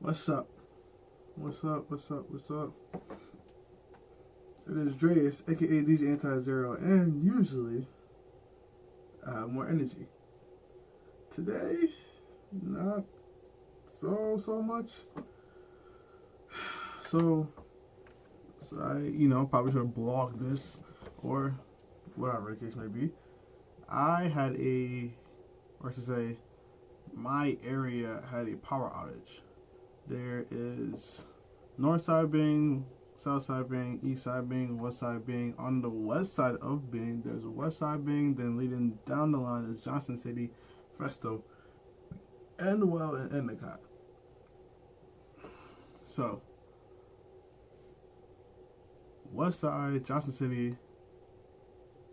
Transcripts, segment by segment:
What's up? What's up? What's up? What's up? It is Dreas, aka DJ Anti Zero, and usually I have more energy. Today, not so much. So, I probably should have blogged this or whatever the case may be. I had or I should say, my area had a power outage. There is north side Bing, south side Bing, east side Bing, west side Bing. On the west side of Bing, there's a west side Bing. Then leading down the line is Johnson City, Festo, Endwell, and Endicott. So, west side, Johnson City,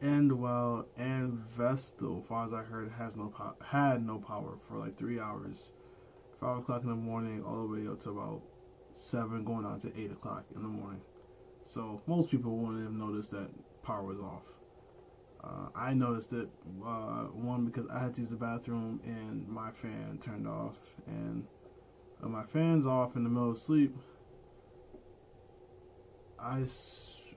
Endwell, and Vestal, as far as I heard, had no power for like 3 hours. 5 o'clock in the morning, all the way up to about 7, going on to 8 o'clock in the morning. So most people wouldn't have noticed that power was off. I noticed it, one, because I had to use the bathroom and my fan turned off. And when my fan's off in the middle of sleep, I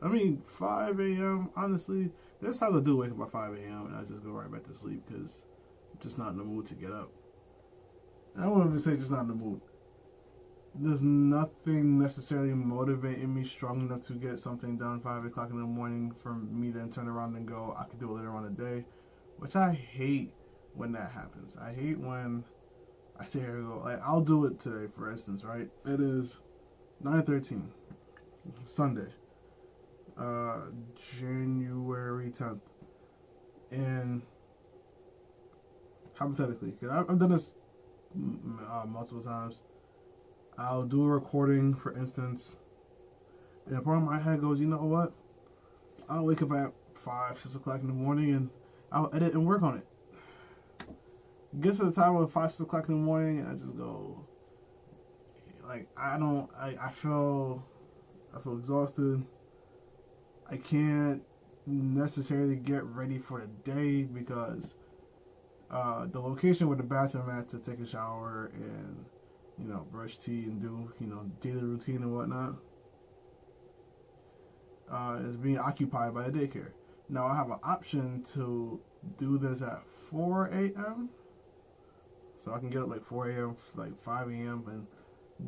mean, 5 a.m., honestly, there's times I do wake up at 5 a.m. and I just go right back to sleep because I'm just not in the mood to get up. And I wouldn't even say just not in the mood. There's nothing necessarily motivating me strong enough to get something done 5 o'clock in the morning for me to then turn around and go, I could do it later on in the day, which I hate when that happens. I hate when I sit here and go, like, I'll do it today, for instance, right? It is 9:13, Sunday, uh, January 10th. And hypothetically, because I've done this multiple times, I'll do a recording, for instance, and a part of my head goes, you know what? I'll wake up at 5, 6 o'clock in the morning and I'll edit and work on it. Get to the time of 5, 6 o'clock in the morning and I just go, like, I feel exhausted. I can't necessarily get ready for the day because the location where the bathroom at to take a shower and brush teeth and do daily routine and whatnot is being occupied by the daycare. Now I have an option to do this at 4 a.m. So I can get up like 4 a.m., like 5 a.m. and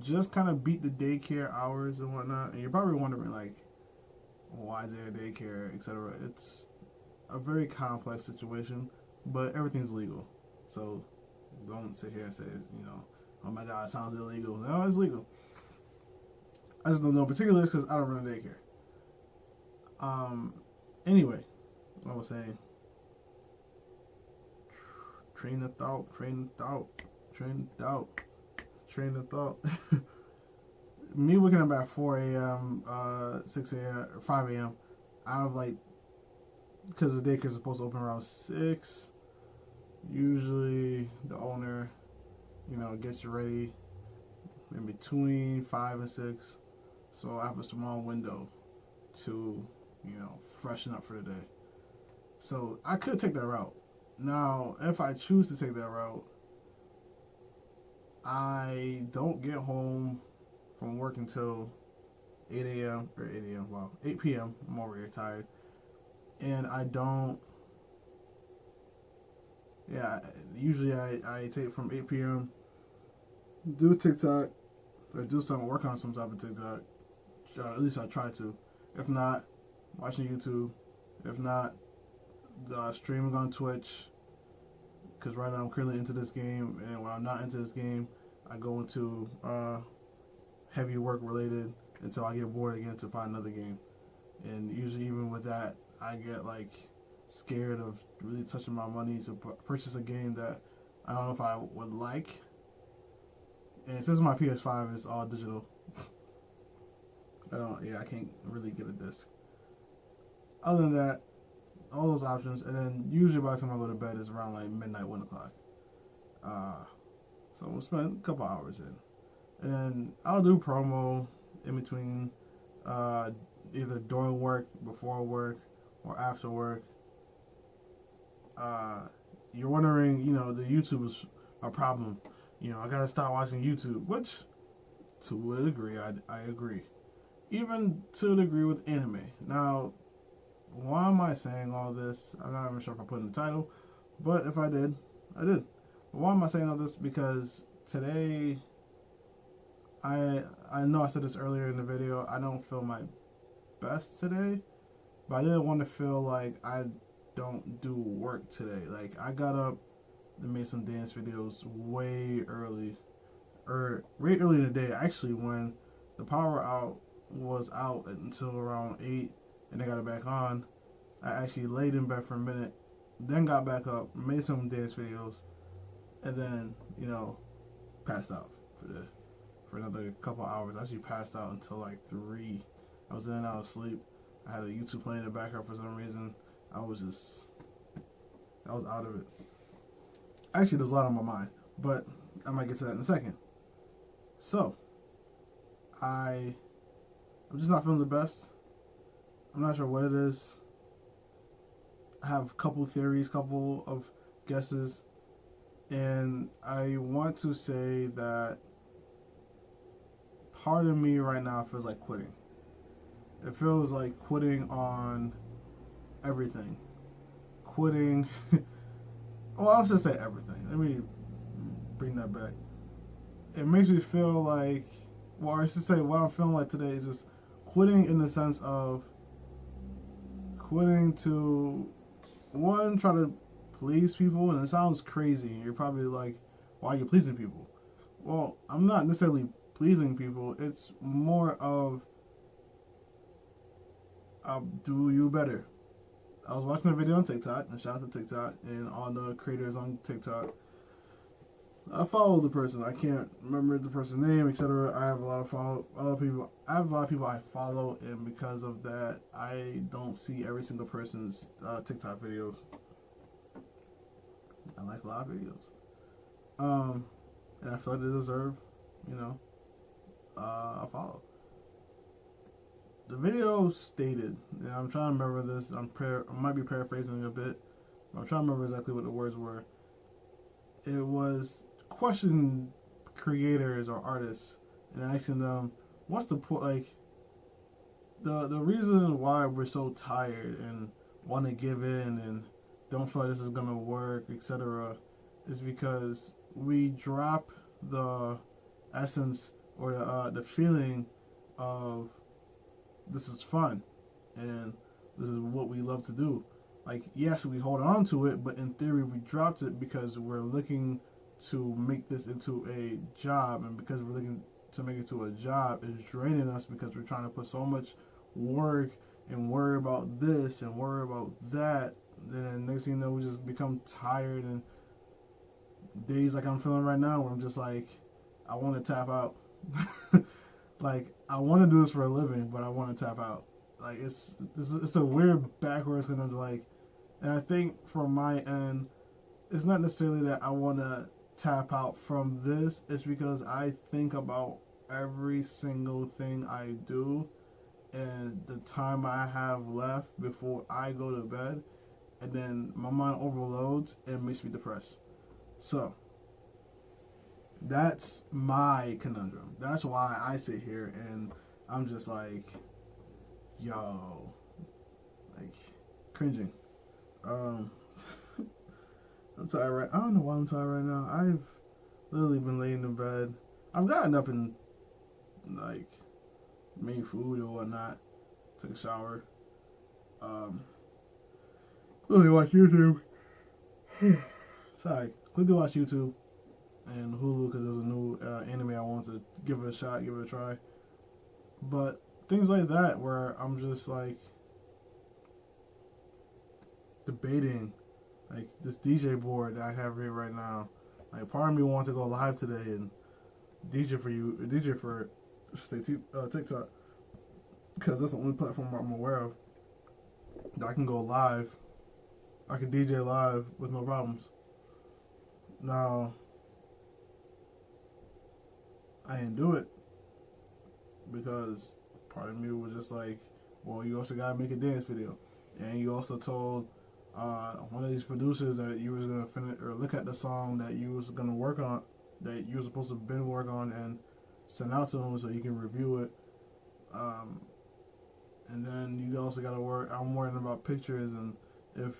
just kind of beat the daycare hours and whatnot. And you're probably wondering like, why is there a daycare, etc. It's a very complex situation, but everything's legal. So don't sit here and say, oh my God, it sounds illegal. No, it's legal. I just don't know particulars because I don't run a daycare. Anyway, what I was saying, train of thought, train of thought, train of thought, train of thought. Me waking up at 4 a.m., 6 a.m., 5 a.m., I have like, because the daycare is supposed to open around 6, usually the owner, gets ready in between 5 and 6. So I have a small window to, freshen up for the day. So I could take that route. Now, if I choose to take that route, I don't get home from work until 8 a.m. or 8 a.m. Wow, 8 p.m. I'm already tired. And I don't, yeah, usually I take from 8 p.m., do TikTok, or do something, work on some type of TikTok. At least I try to. If not, watching YouTube. If not, streaming on Twitch. Because right now I'm currently into this game, and when I'm not into this game, I go into heavy work related until I get bored again to find another game. And usually, even with that, I get like scared of really touching my money to purchase a game that I don't know if I would like. And since my PS5 is all digital, I can't really get a disc. Other than that, all those options, and then usually by the time I go to bed is around like midnight, 1 o'clock. So we'll spend a couple hours in, and then I'll do promo in between, either during work, before work, or after work. You're wondering, the YouTube is a problem. I gotta stop watching YouTube, which To a degree, I agree. Even to a degree with anime. Now, why am I saying all this? I'm not even sure if I put in the title, but if I did, I did. But why am I saying all this? Because today, I know I said this earlier in the video. I don't feel my best today, but I didn't want to feel like I don't do work today. Like I got up and made some dance videos way early, or way early in the day. Actually, when the power out was out until around 8, and I got it back on. I actually laid in bed for a minute, then got back up, made some dance videos, and then passed out for another couple hours. I actually passed out until like 3. I was in and out of sleep. I had a YouTube playing in the background for some reason. I was out of it. Actually, there's a lot on my mind, but I might get to that in a second. So, I'm just not feeling the best. I'm not sure what it is. I have a couple theories, couple of guesses, and I want to say that part of me right now feels like quitting. It feels like quitting on everything. Quitting. Well, I'll just say everything. Let me bring that back. It makes me feel like, well, I should say what I'm feeling like today is just quitting in the sense of quitting to, one, try to please people, and it sounds crazy. You're probably like, why are you pleasing people? Well, I'm not necessarily pleasing people. It's more of, I'll do you better. I was watching a video on TikTok, and shout out to TikTok and all the creators on TikTok. I follow the person. I can't remember the person's name, etc. I have a lot of people. I have a lot of people I follow, and because of that, I don't see every single person's TikTok videos. I like a lot of videos, and I feel like they deserve, a follow. The video stated, and I'm trying to remember this. I might be paraphrasing a bit, but I'm trying to remember exactly what the words were. It was questioning creators or artists and asking them, what's the point? Like the reason why we're so tired and want to give in and don't feel like this is gonna work, etc., is because we drop the essence or the feeling of this is fun and this is what we love to do. Like, yes, we hold on to it, but in theory we dropped it because we're looking to make this into a job, and because we're looking to make it to a job, it's draining us because we're trying to put so much work and worry about this and worry about that. Then next thing you know, we just become tired, and days like I'm feeling right now where I'm just like, I want to tap out. Like, I want to do this for a living, but I want to tap out. Like, it's a weird backwards kind of like, and I think from my end, it's not necessarily that I want to tap out from this. It's because I think about every single thing I do and the time I have left before I go to bed, and then my mind overloads and makes me depressed. So that's my conundrum. That's why I sit here and I'm just like, yo, like cringing. Um, I'm tired right. I don't know why I'm tired right now. I've literally been laying in bed. I've gotten up and like made food or whatnot. Took a shower. Um, really watch YouTube. Sorry, quickly watch YouTube and Hulu because there's a new anime I want to give it a shot, give it a try. But things like that where I'm just like debating, like this DJ board that I have here right now. Like part of me wants to go live today and DJ for TikTok, because that's the only platform I'm aware of that I can go live. I can DJ live with no problems. Now, I didn't do it because part of me was just like, well, you also gotta make a dance video, and you also told one of these producers that you was gonna finish or look at the song that you was gonna work on, that you were supposed to been work on, and send out to him so he can review it. And then you also got to worry. I'm worrying about pictures, and if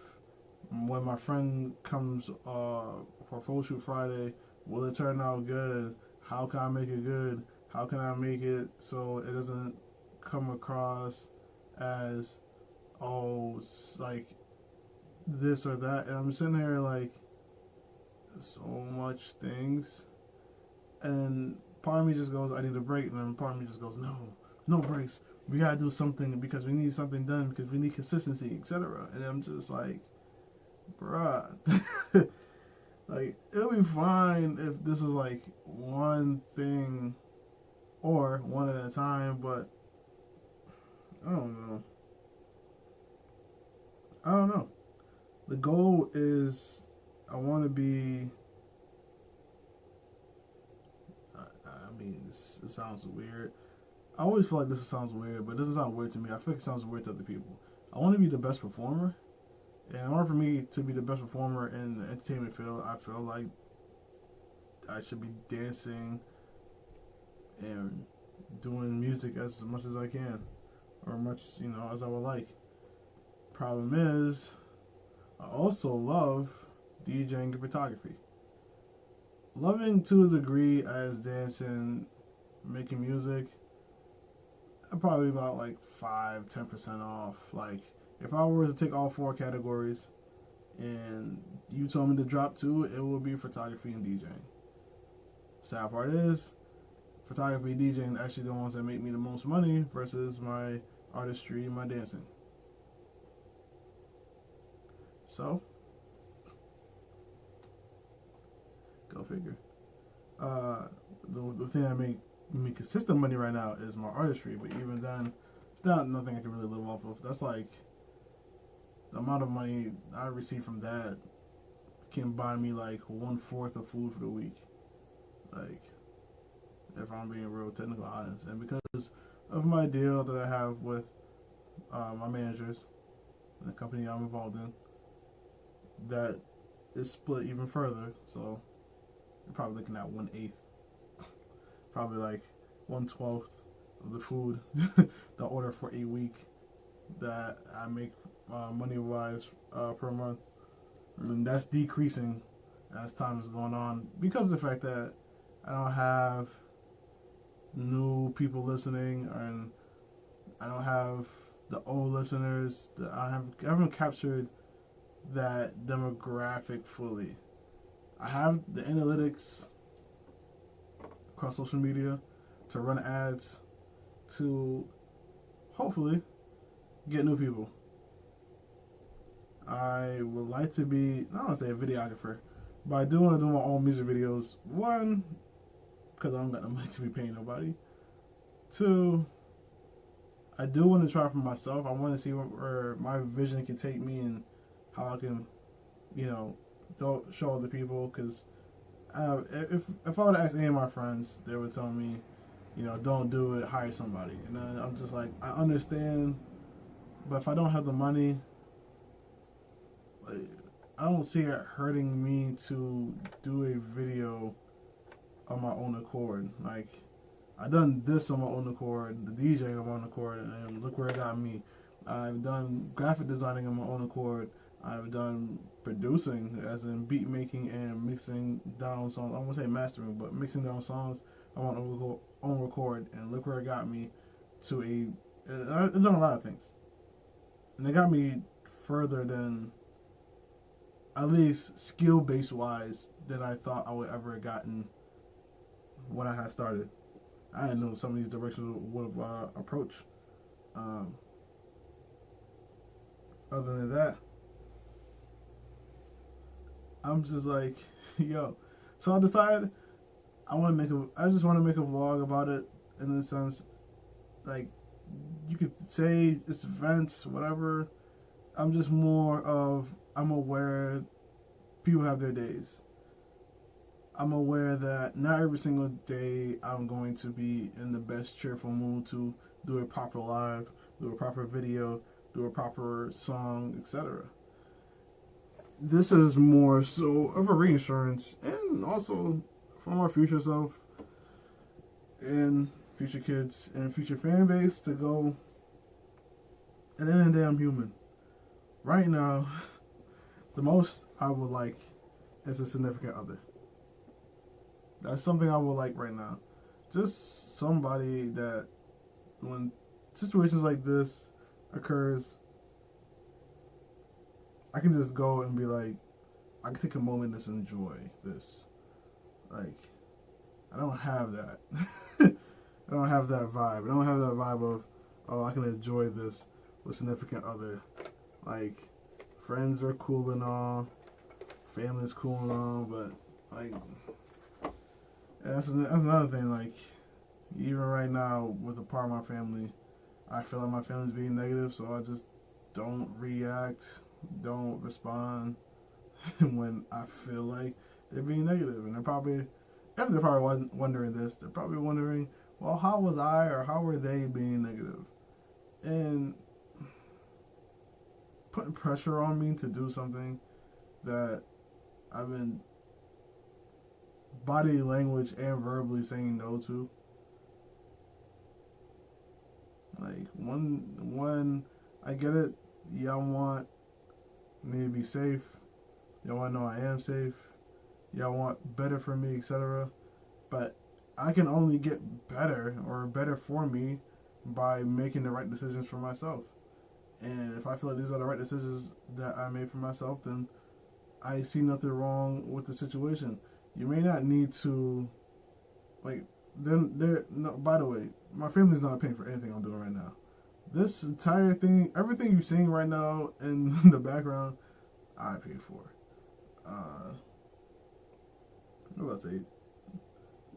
when my friend comes for photo shoot Friday, will it turn out good? How can I make it good? How can I make it so it doesn't come across as like this or that? And I'm sitting here like so much things, and part of me just goes, I need a break, and then part of me just goes, no, no breaks. We gotta do something because we need something done because we need consistency, etc. And I'm just like, bruh, like it'll be fine if this is like one thing or one at a time, but I don't know. I don't know. The goal is I want to be. I mean, it sounds weird. I always feel like this sounds weird, but it doesn't sound weird to me. I feel like it sounds weird to other people. I want to be the best performer. And in order for me to be the best performer in the entertainment field, I feel like I should be dancing and doing music as much as I can, or much, as I would like. Problem is, I also love DJing and photography. Loving to a degree as dancing, making music, I'm probably about like 5-10% off. Like, if I were to take all four categories and you told me to drop two, it would be photography and DJing. Sad part is, photography and DJing are actually the ones that make me the most money versus my artistry and my dancing. So, go figure. The thing that make me consistent money right now is my artistry, but even then, it's not nothing I can really live off of. That's like the amount of money I receive from that can buy me like 1/4 of food for the week. Like, if I'm being real technical honest, and because of my deal that I have with my managers and the company I'm involved in, that is split even further. So you're probably looking at 1/8, probably like 1/12 of the food the order for a week that I make money wise per month, and that's decreasing as time is going on because of the fact that I don't have new people listening, and I don't have the old listeners. I haven't captured that demographic fully. I have the analytics across social media to run ads to hopefully get new people. I would like to be, I don't want to say a videographer, but I do want to do my own music videos. One, because I don't got no money to be paying nobody. Two, I do want to try for myself. I want to see where my vision can take me and how I can, show other people. Because if I would ask any of my friends, they would tell me, don't do it, hire somebody. And then I'm just like, I understand, but if I don't have the money, I don't see it hurting me to do a video on my own accord. Like, I done this on my own accord, the DJ on my own accord, and look where it got me. I've done graphic designing on my own accord. I've done producing, as in beat making and mixing down songs. I won't say mastering, but mixing down songs on my own record, and look where it got me to I've done a lot of things, and it got me further than, at least skill base wise, than I thought I would ever have gotten when I had started. I didn't know some of these directions would have approached. Other than that, I'm just like, yo. So I decided I just want to make a vlog about it, in the sense, like, you could say it's events, whatever. I'm just more of, I'm aware people have their days. I'm aware that not every single day I'm going to be in the best cheerful mood to do a proper live, do a proper video, do a proper song, etc. This is more so of a reinsurance, and also for my future self. and future kids and future fan base to go. At the end of the day, I'm human. Right now, the most I would like is a significant other. That's something I would like right now. Just somebody that when situations like this occurs, I can just go and be like, I can take a moment and just enjoy this. Like, I don't have that. I don't have that vibe. I don't have that vibe of, oh, I can enjoy this with significant other. Like, friends are cool and all, family's cool and all, but like, that's another thing. Like, even right now with a part of my family, I feel like my family's being negative, so I just don't react, don't respond when I feel like they're being negative. And if they're probably wondering this, they're probably wondering, well, how was I or how were they being negative? And putting pressure on me to do something that I've been body language and verbally saying no to. Like, one, I get it. Y'all want me to be safe. Y'all want to know I am safe. Y'all want better for me, etc. But I can only get better or better for me by making the right decisions for myself. And if I feel like these are the right decisions that I made for myself, then I see nothing wrong with the situation. You may not need to, like, they're no, by the way, my family's not paying for anything I'm doing right now. This entire thing, everything you're seeing right now in the background, I paid for. What was I say?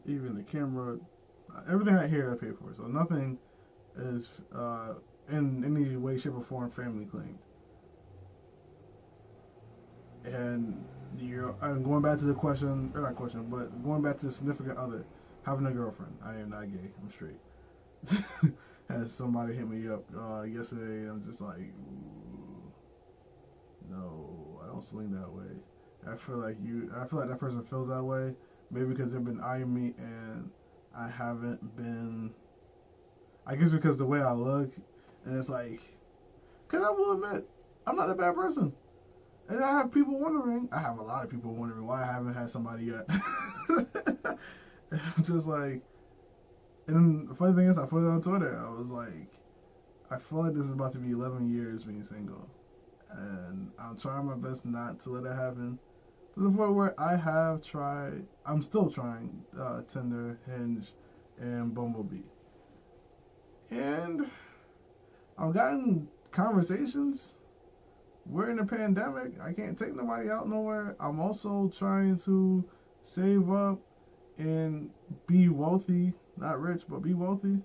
Even the camera, everything I hear, I paid for. So nothing is in any way, shape, or form family claimed. And I'm going back to the question, or not question, but going back to the significant other, having a girlfriend. I am not gay. I'm straight. As somebody hit me up yesterday, I'm just like, no, I don't swing that way. I feel like that person feels that way. Maybe because they've been eyeing me and I haven't been. I guess because the way I look, and it's like, because I will admit, I'm not a bad person. And I have people wondering. I have a lot of people wondering why I haven't had somebody yet. I'm just like, and the funny thing is, I put it on Twitter. I was like, I feel like this is about to be 11 years being single, and I'm trying my best not to let it happen. To the point where I have tried, I'm still trying Tinder, Hinge, and Bumblebee, and I've gotten conversations. We're in a pandemic. I can't take nobody out nowhere. I'm also trying to save up and be wealthy, not rich, but be wealthy.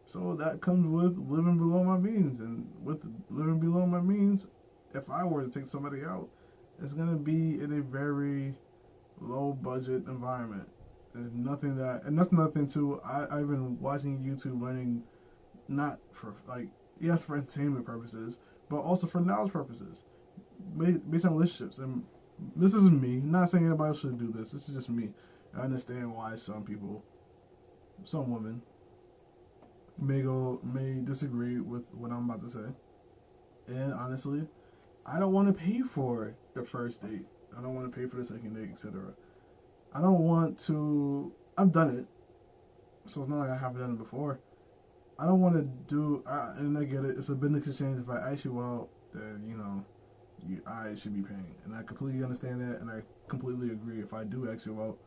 So that comes with living below my means. And with living below my means, if I were to take somebody out, it's going to be in a very low budget environment. There's nothing that, and that's nothing too. I've been watching YouTube learning, not for, like, yes, for entertainment purposes, but also for knowledge purposes, based on relationships. And this is me. Not saying anybody else should do this. This is just me. I understand why some people, some women, may disagree with what I'm about to say. And honestly, I don't want to pay for the first date. I don't want to pay for the second date, etc. I don't want to. I've done it, so it's not like I haven't done it before. I don't want to do. And I get it. It's a business exchange. If I ask you out, then I should be paying, and I completely understand that, and I completely agree. If I do ask you out,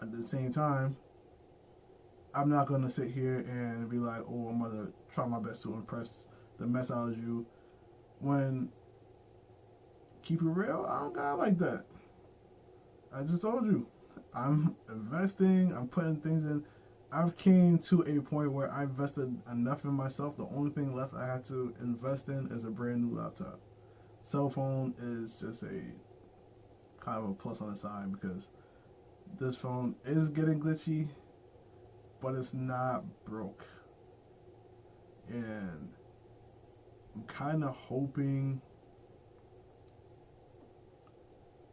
at the same time, I'm not gonna sit here and be like, "Oh, I'm gonna try my best to impress the mess out of you." When keep it real, I don't got like that. I just told you, I'm investing. I'm putting things in. I've came to a point where I invested enough in myself. The only thing left I had to invest in is a brand new laptop. Cell phone is just a kind of a plus on the side because this phone is getting glitchy, but it's not broke. And I'm kind of hoping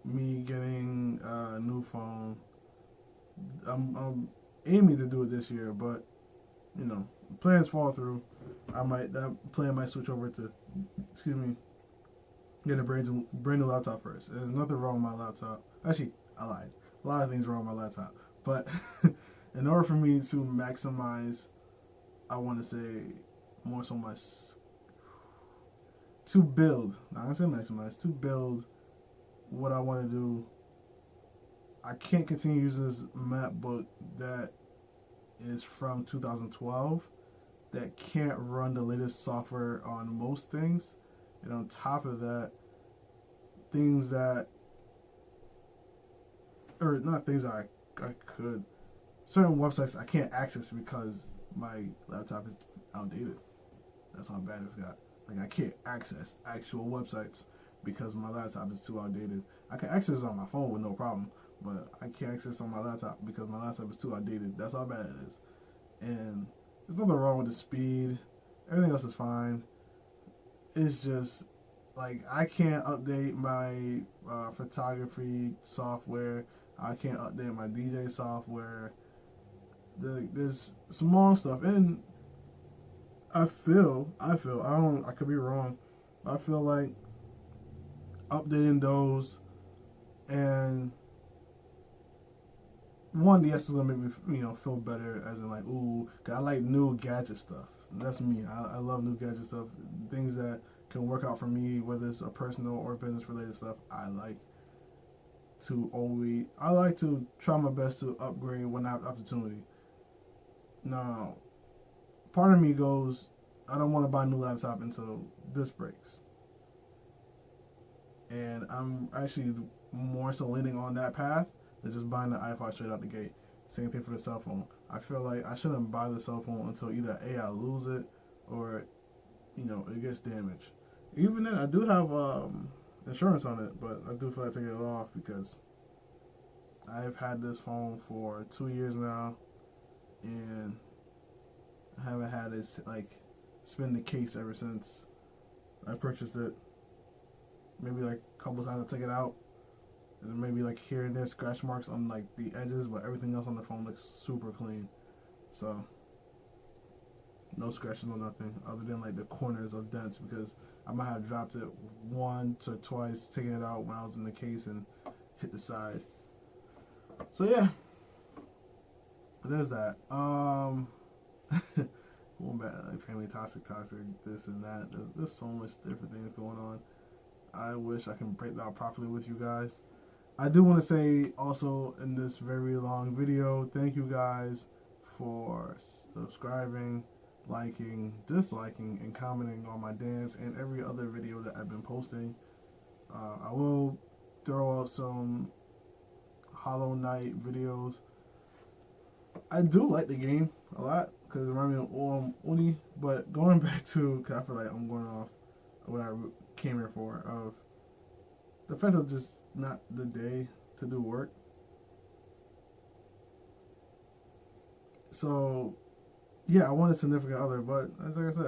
me getting a new phone I'm aiming to do it this year, but plans fall through. That plan might switch over to, excuse me, get a brand new laptop first. There's nothing wrong with my laptop. Actually, I lied. A lot of things wrong with my laptop, but in order for me to maximize, I want to say more so my to build. Not gonna say maximize. To build what I want to do. I can't continue using this MacBook that is from 2012 that can't run the latest software on most things. And on top of that, things that, or not things that I could, certain websites I can't access because my laptop is outdated. That's how bad it's got. Like, I can't access actual websites because my laptop is too outdated. I can access it on my phone with no problem, but I can't access it on my laptop because my laptop is too outdated. That's how bad it is. And there's nothing wrong with the speed. Everything else is fine. It's just like I can't update my photography software. I can't update my DJ software. There's small stuff, and I could be wrong. I feel like updating those and one, yes, it's gonna make me feel better, as in like, ooh, 'cause I like new gadget stuff. That's me. I love new gadget stuff, things that can work out for me, whether it's a personal or business related stuff. I like to try my best to upgrade when I have the opportunity. Now, part of me goes, I don't want to buy a new laptop until this breaks, and I'm actually more so leaning on that path than just buying the iPod straight out the gate. Same thing for the cell phone. I feel like I shouldn't buy the cell phone until either A, I lose it, or it gets damaged. Even then, I do have insurance on it, but I do feel like taking it off because I've had this phone for 2 years now, and I haven't had it like spin the case ever since I purchased it. Maybe like a couple times I take it out, and maybe like here and there scratch marks on like the edges, but everything else on the phone looks super clean. So no scratches, no nothing other than like the corners of dents because I might have dropped it once or twice taking it out when I was in the case and hit the side. So yeah, there's that. Going back like family toxic, this and that. There's so much different things going on. I wish I can break that properly with you guys. I do want to say also in this very long video, thank you guys for subscribing, liking, disliking, and commenting on my dance and every other video that I've been posting. I will throw out some Hollow Knight videos. I do like the game a lot because it reminds me of Uni, but going back to, because I feel like I'm going off what I came here for, of the fact of just not the day to do work. So, yeah, I want a significant other, but as like I said,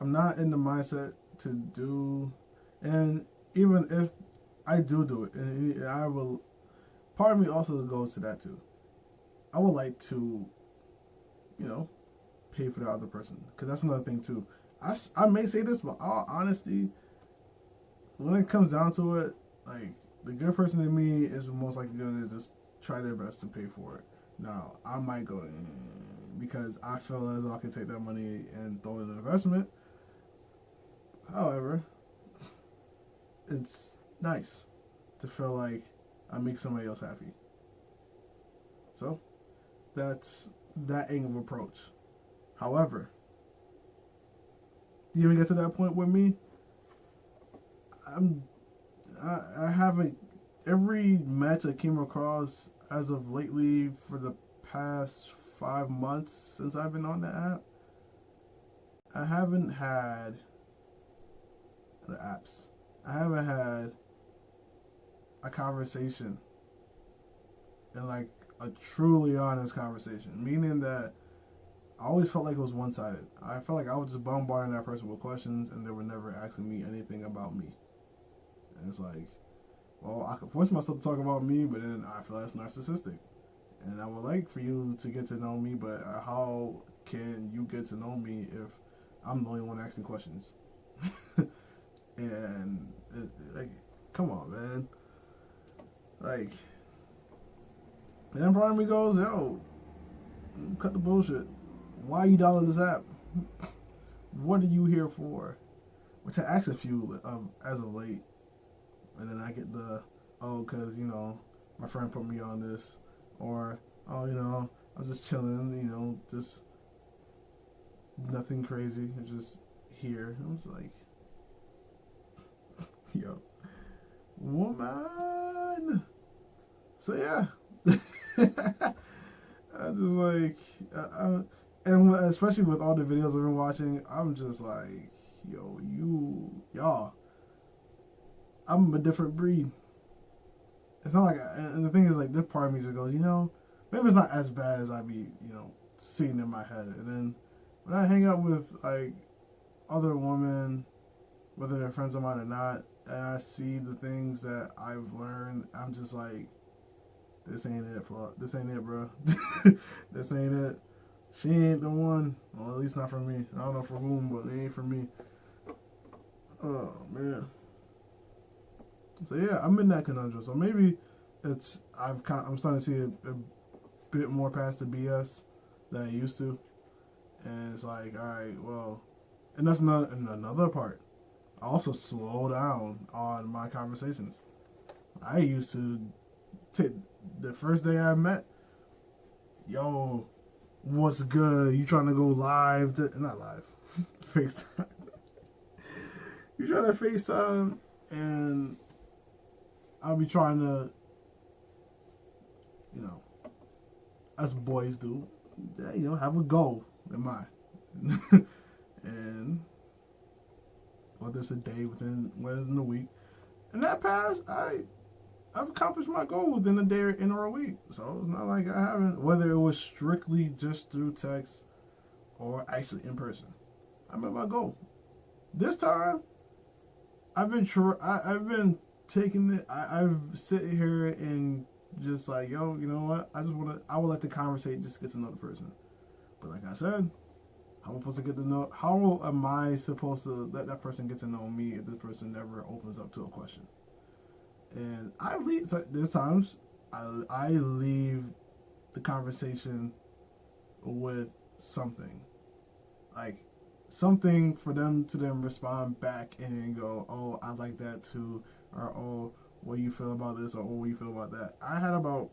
I'm not in the mindset to do, and even if I do it, and I will, part of me also goes to that too. I would like to, you know, pay for the other person, because that's another thing too. I may say this, but all honesty, when it comes down to it, like the good person in me is most likely going to just try their best to pay for it. Now, I might go because I feel as though I can take that money and throw it in an investment. However, it's nice to feel like I make somebody else happy. So that's that angle of approach. However, do you even get to that point with me? I haven't, every match I came across as of lately for the past 5 months since I've been on the app, I haven't had the apps. I haven't had a conversation and like a truly honest conversation, meaning that I always felt like it was one sided. I felt like I was just bombarding that person with questions and they were never asking me anything about me. And it's like, well, I can force myself to talk about me, but then I feel that's narcissistic. And I would like for you to get to know me, but how can you get to know me if I'm the only one asking questions? And like, come on, man. Like, and then part of me goes, yo, cut the bullshit. Why are you downloading this app? What are you here for? Which I asked a few as of late, and then I get the, oh, cause my friend put me on this, or oh, I'm just chilling, just nothing crazy, just here. I was like, yo, woman. So yeah, I just like, and especially with all the videos I've been watching, I'm just like, yo, y'all, I'm a different breed. It's not like, and the thing is, like, this part of me just goes, maybe it's not as bad as I be, seeing in my head. And then when I hang out with like other women, whether they're friends of mine or not, and I see the things that I've learned, I'm just like, this ain't it, bro. This ain't it, bro. This ain't it. She ain't the one. Well, at least not for me. I don't know for whom, but it ain't for me. Oh man. So yeah, I'm in that conundrum. So maybe I'm starting to see a bit more past the BS than I used to, and it's like, all right, well, and that's not another part. I also slow down on my conversations. I used to take the first day I met, yo, what's good? You trying to go live? Not live, FaceTime. You trying to FaceTime, and I'll be trying to, as boys do, have a goal in mind. And whether it's a day within a week, and that passed, I've accomplished my goal within a day or a week. So it's not like I haven't, whether it was strictly just through text or actually in person. I met my goal. This time, I've been taking it. I've sitting here and just like, yo, you know what? I would like to conversate, just get to know the person. But like I said, how am I supposed to get to know? How am I supposed to let that person get to know me if this person never opens up to a question? And there's times I leave the conversation with something, like something for them to then respond back and go, oh, I like that too, or oh, what do you feel about this, or oh, what do you feel about that. I had about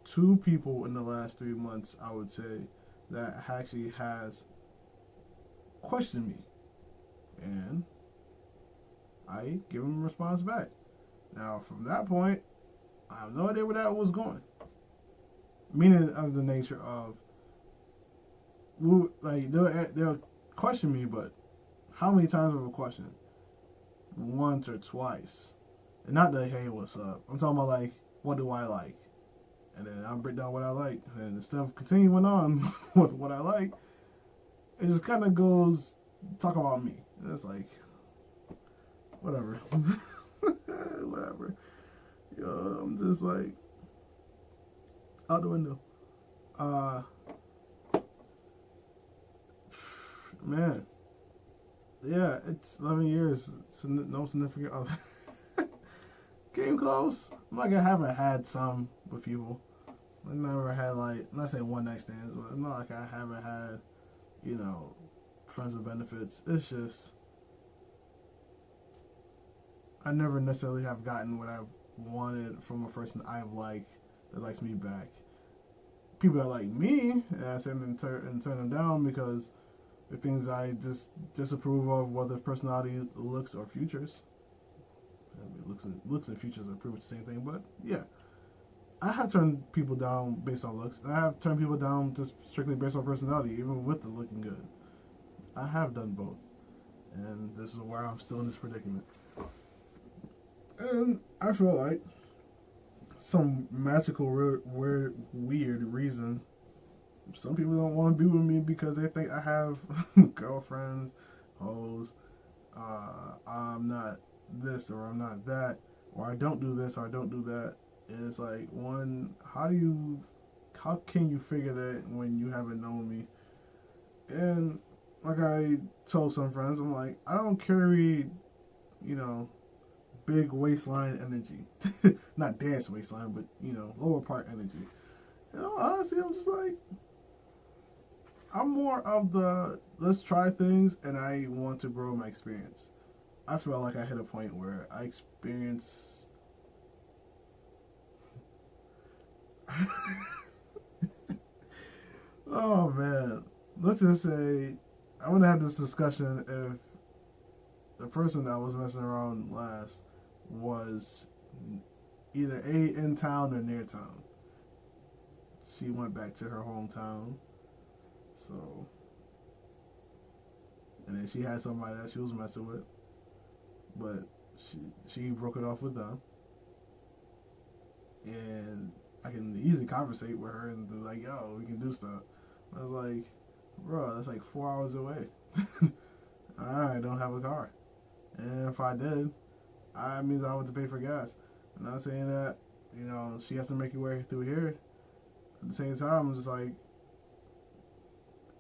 2 people in the last 3 months, I would say, that actually has questioned me, and I give them a response back. Now, from that point, I have no idea where that was going. Meaning of the nature of, like, they'll question me, but how many times of a question? Once or twice. And not the, hey, what's up? I'm talking about, like, what do I like? And then I'll break down what I like. And instead of continuing on with what I like, it just kind of goes, talk about me. And it's like, whatever. Whatever. Yo, I'm just like, out the window. Man, yeah, it's 11 years. It's no significant other. Came close. I'm like, I haven't had some with people. I never had, like, I'm not saying one night stands, but it's not like I haven't had, friends with benefits. It's just, I never necessarily have gotten what I wanted from a person I've liked that likes me back. People that like me, and I send them and turn them down because the things I just disapprove of, whether personality, looks, or futures. I mean, looks and futures are pretty much the same thing, but yeah. I have turned people down based on looks, and I have turned people down just strictly based on personality, even with the looking good. I have done both, and this is why I'm still in this predicament. And I feel like some magical, weird reason, some people don't want to be with me because they think I have girlfriends, hoes, I'm not this or I'm not that, or I don't do this or I don't do that. And it's like, one, how do you how can you figure that when you haven't known me? And like I told some friends, I'm like, I don't carry, you know, big waistline energy. Not dance waistline, but lower part energy. Honestly, I'm just like, I'm more of the let's try things, and I want to grow my experience. I felt like I hit a point where I experienced. Oh man, let's just say I would have this discussion if the person that was messing around last was either in town or near town. She went back to her hometown, so and then she had somebody that she was messing with, but she broke it off with them, and I can easily conversate with her and be like, "Yo, we can do stuff." I was like, "Bro, that's like 4 hours away. I don't have a car, and if I did, I means I would have to pay for gas." I'm not saying that she has to make her way through here. At the same time, I'm just like,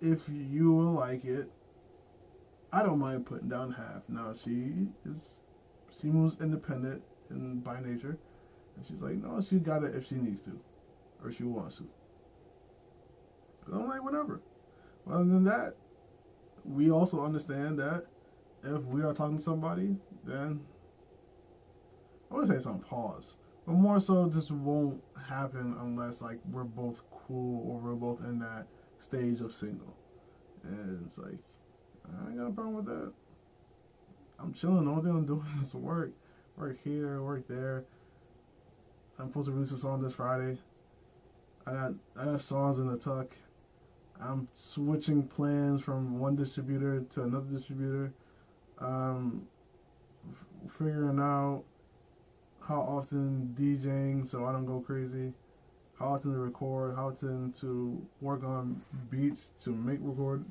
if you will like it, I don't mind putting down half. Now she moves independent and by nature, and she's like, no, she got it if she needs to, or she wants to. So I'm like, whatever. Other than that, we also understand that if we are talking to somebody, then I would say some pause, but more so, this won't happen unless like we're both cool or we're both in that stage of single, and it's like I ain't got a problem with that. I'm chilling. The only thing I'm doing is work here, work there. I'm supposed to release a song this Friday. I got songs in the tuck. I'm switching plans from one distributor to another distributor. Um, Figuring out how often DJing so I don't go crazy. How often to record. How often to work on beats to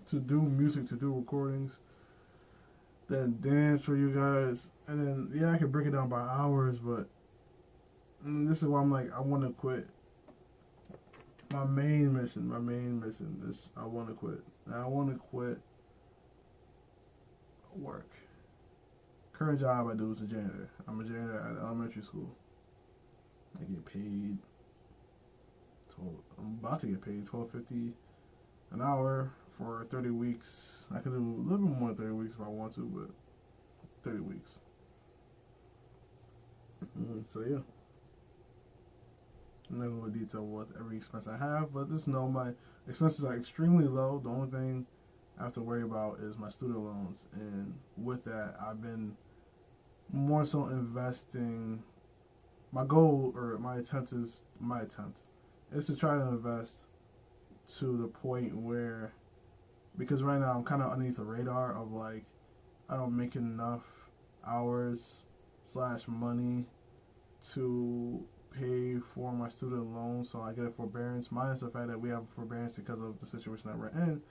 to do music to do recordings. Then dance for you guys, and then yeah, I could break it down by hours, but this is why I'm like I want to quit. My main mission is I want to quit. Now I want to quit work. Current job I do is a janitor. I'm a janitor at an elementary school. I get paid. 12, I'm about to get paid $12.50 an hour for 30 weeks. I could do a little bit more than 30 weeks if I want to, but 30 weeks. So yeah. I'm not going to detail what every expense I have, but just know my expenses are extremely low. The only thing I have to worry about is my student loans, and with that, I've been more so investing. My goal or my attempt is to try to invest to the point where, because right now I'm kind of underneath the radar of like I don't make enough hours slash money to pay for my student loan, so I get a forbearance. Minus the fact that we have a forbearance because of the situation that we're in,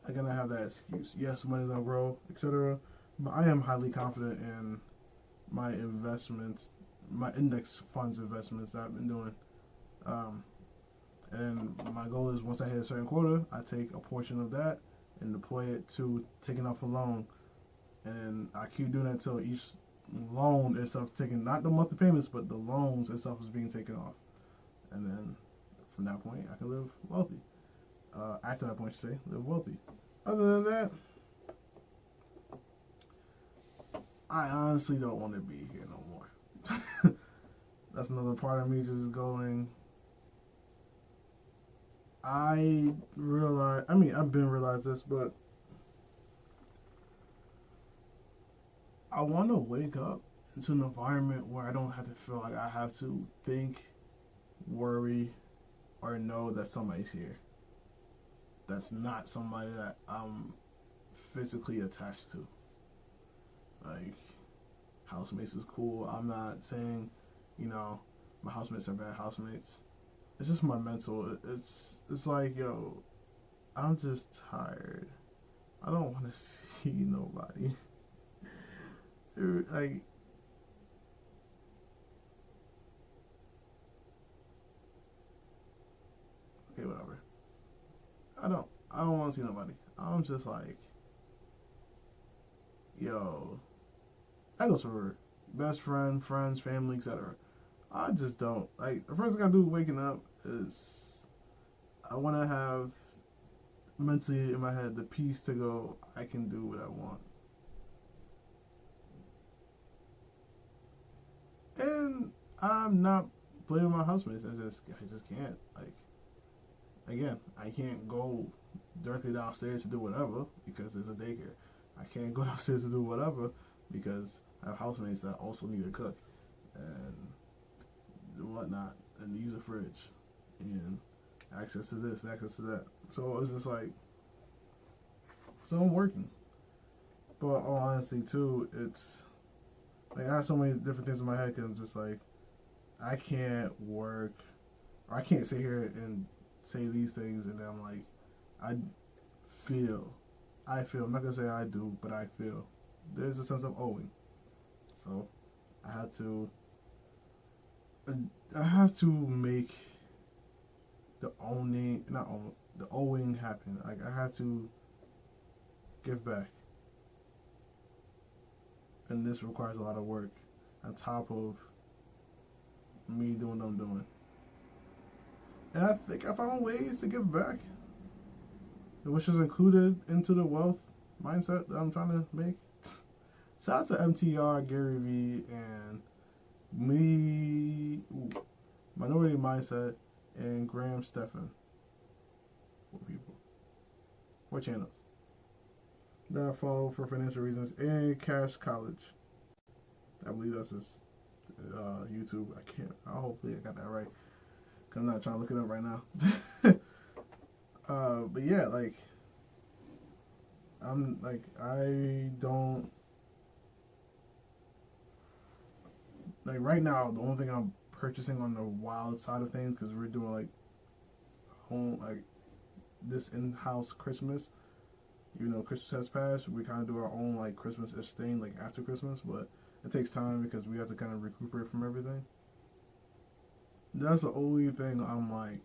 I'm gonna have that excuse. Yes, money don't grow, etc. But I am highly confident in my investments, my index funds investments that I've been doing. Um, and my goal is once I hit a certain quota, I take a portion of that and deploy it to taking off a loan. And I keep doing that until each loan itself taken, not the monthly payments, but the loans itself is being taken off. And then from that point, I can live wealthy. After that point, I should say, live wealthy. Other than that, I honestly don't want to be here no more. That's another part of me just going. I've been realized this, but I want to wake up into an environment where I don't have to feel like I have to think, worry, or know that somebody's here. That's not somebody that I'm physically attached to. Like, housemates is cool. I'm not saying, my housemates are bad housemates. It's just my mental. It's like, yo, I'm just tired. I don't want to see nobody. Like, okay, whatever. I don't want to see nobody. I'm just like, yo, that goes for best friend, friends, family, etc. I just don't like. The first thing I do waking up is I want to have mentally in my head the peace to go. I can do what I want, and I'm not blaming my husband. I just can't. Like again, I can't go directly downstairs to do whatever because there's a daycare. I can't go downstairs to do whatever because I have housemates that also need to cook and whatnot and use a fridge and access to this, access to that. So it's just like, so I'm working. But all honesty too, it's like I have so many different things in my head because I'm just like, I can't work, or I can't sit here and say these things and then I'm like, I feel, I'm not gonna say I do, but I feel there's a sense of owing. So I had to, I have to make the owning, not own, the owing happen. Like I have to give back, and this requires a lot of work on top of me doing what I'm doing. And I think I found ways to give back, which is included into the wealth mindset that I'm trying to make. Shout out to MTR, Gary Vee, and me, Minority Mindset, and Graham Stephan. What people? What channels? That I follow for financial reasons, and Cash College. I believe that's his YouTube. I can't. Hopefully I got that right. Cause I'm not trying to look it up right now. But yeah, like I'm like I don't like right now. The only thing I'm purchasing on the wild side of things because we're doing like home like this in-house Christmas. Even though Christmas has passed, we kind of do our own like Christmas-ish thing like after Christmas, but it takes time because we have to kind of recuperate from everything. That's the only thing I'm like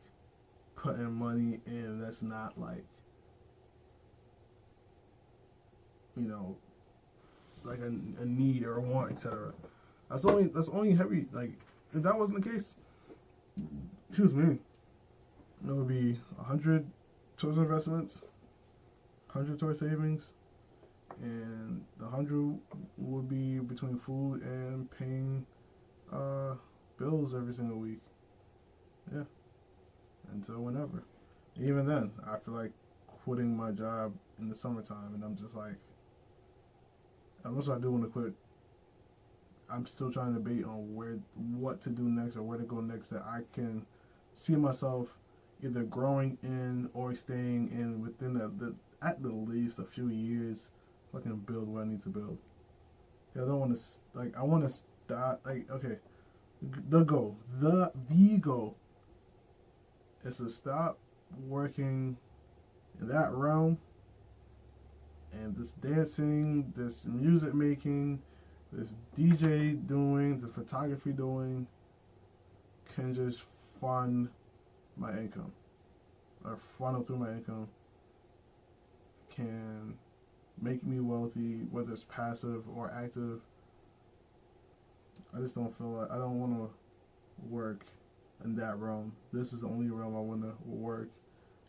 putting money in that's not like, you know, like a need or a want, etc. That's only heavy. Like if that wasn't the case, excuse me, it would be 100 towards investments, 100 towards savings, and the 100 would be between food and paying bills every single week. Yeah, until whenever. Even then, I feel like quitting my job in the summertime, and I'm just like, unless I do want to quit, I'm still trying to debate on what to do next or where to go next that I can see myself either growing in or staying in within at the least a few years. So I can build what I need to build. Yeah, I don't want to like I want to start like okay, the goal is to stop working in that realm and this dancing, this music making, this DJ doing, the photography doing can just fund my income or funnel through my income, can make me wealthy, whether it's passive or active. I just don't feel like I don't want to work in that realm. This is the only realm I want to work,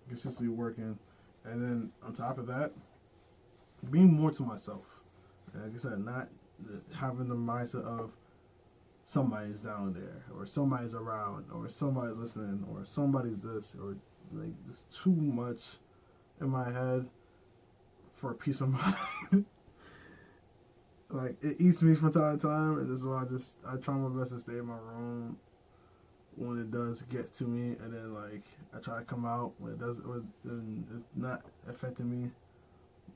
consistently working, and then on top of that, being more to myself. Like I said, not having the mindset of somebody's down there, or somebody's around, or somebody's listening, or somebody's this, or like just too much in my head for a peace of mind. Like it eats me from time to time, and this is why I try my best to stay in my room when it does get to me, and then like I try to come out when it does, when it's not affecting me,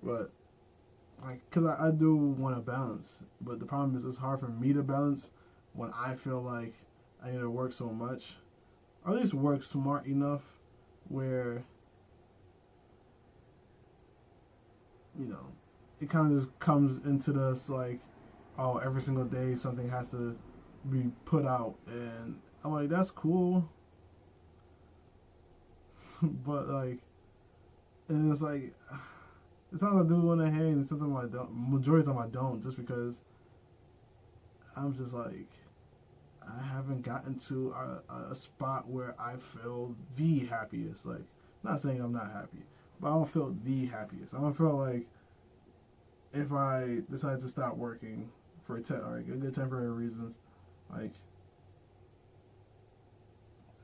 but like because I do want to balance, but the problem is it's hard for me to balance when I feel like I need to work so much, or at least work smart enough where you know it kind of just comes into this like, oh, every single day something has to be put out, and I'm like, that's cool, But like, and it's like, sometimes I do want to hang, and sometimes I don't. Majority of the time I don't, just because I'm just like, I haven't gotten to a spot where I feel the happiest. Like, not saying I'm not happy, but I don't feel the happiest. I don't feel like if I decide to stop working for like good temporary reasons, like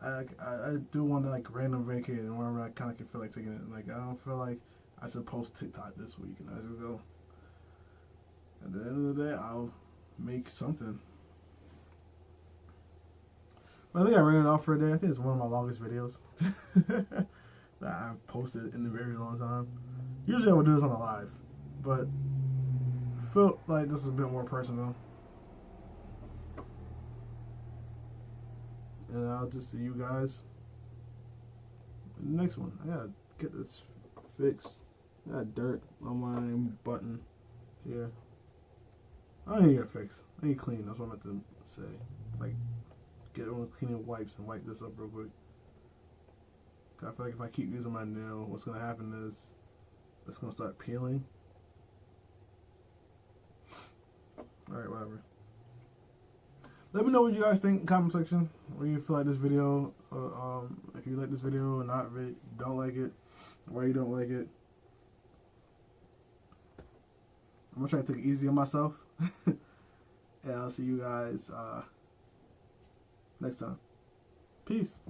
I do want to like random vacate and whenever I kind of can feel like taking it. Like I don't feel like I should post TikTok this week, and I just go. At the end of the day, I'll make something. But I think I ran it off for a day. I think it's one of my longest videos that I've posted in a very long time. Usually I would do this on a live, but felt like this was a bit more personal. And I'll just see you guys in the next one. I gotta get this fixed. I got dirt on my button here. I need to get it fixed. I need to clean. That's what I meant to say. Like, get on cleaning wipes and wipe this up real quick. I feel like if I keep using my nail, what's gonna happen is it's gonna start peeling. Alright, whatever. Let me know what you guys think in the comment section. What you feel like this video, if you like this video or not, really don't like it, why you don't like it. I'm gonna try to take it easy on myself. And I'll see you guys next time. Peace.